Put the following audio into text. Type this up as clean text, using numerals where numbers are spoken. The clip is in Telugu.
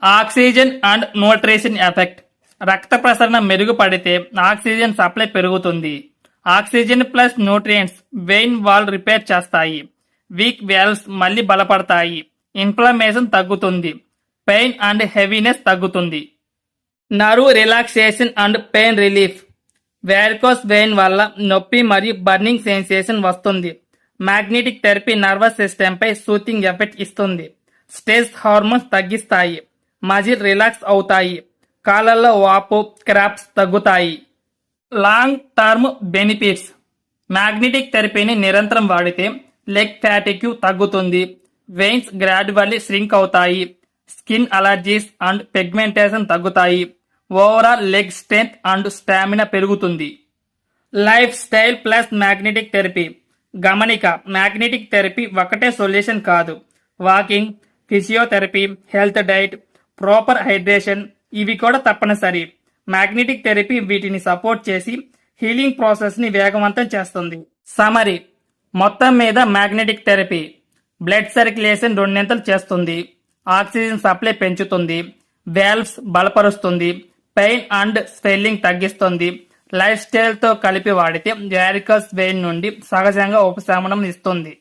Oxygen and nutrition effect. రక్త ప్రసరణ మెరుగుపడితే ఆక్సిజన్ సప్లై పెరుగుతుంది. Oxygen plus nutrients vein wall repair చేస్తాయి. వీక్ వాల్వ్స్ మళ్ళీ బలపడతాయి. ఇన్ఫ్లమేషన్ తగ్గుతుంది. పెయిన్ అండ్ హెవీనెస్ తగ్గుతుంది. Nerve relaxation and pain relief. Varicose vein వల్ల నొప్పి మరియు బర్నింగ్ సెన్సేషన్ వస్తుంది. మ్యాగ్నెటిక్ థెరపీ నర్వస్ సిస్టమ్ పై సూతింగ్ ఎఫెక్ట్ ఇస్తుంది. స్ట్రెస్ హార్మోన్స్ తగ్గిస్తాయి. మజిల్ రిలాక్స్ అవుతాయి. కాళ్ళల్లో వాపు, క్రాప్స్ తగ్గుతాయి. Long term benefits. మ్యాగ్నెటిక్ థెరపీని నిరంతరం వాడితే లెగ్ ఫ్యాటిగ్యూ తగ్గుతుంది. వెయిన్స్ గ్రాడ్యువల్లీ ష్రింక్ అవుతాయి. స్కిన్ అలర్జీస్ అండ్ పిగ్మెంటేషన్ తగ్గుతాయి. Overall leg strength and stamina పెరుగుతుంది. Lifestyle plus magnetic therapy. గమనిక, మ్యాగ్నెటిక్ థెరపీ ఒకటే సొల్యూషన్ కాదు. Walking, physiotherapy, health diet, proper hydration ఇవి కూడా తప్పనిసరి. మ్యాగ్నెటిక్ థెరపీ వీటిని సపోర్ట్ చేసి హీలింగ్ ప్రాసెస్ ని వేగవంతం చేస్తుంది. సమరీ. మొత్తం మీద మ్యాగ్నెటిక్ థెరపీ బ్లడ్ సర్క్యులేషన్ రెండింతలు చేస్తుంది. ఆక్సిజన్ సప్లై పెంచుతుంది. వాల్వ్స్ బలపరుస్తుంది. పెయిన్ అండ్ స్వెల్లింగ్ తగ్గిస్తుంది. లైఫ్ స్టైల్ తో కలిపి వాడితే వారికోస్ వెయిన్ నుండి సహజంగా ఉపశమనం ఇస్తుంది.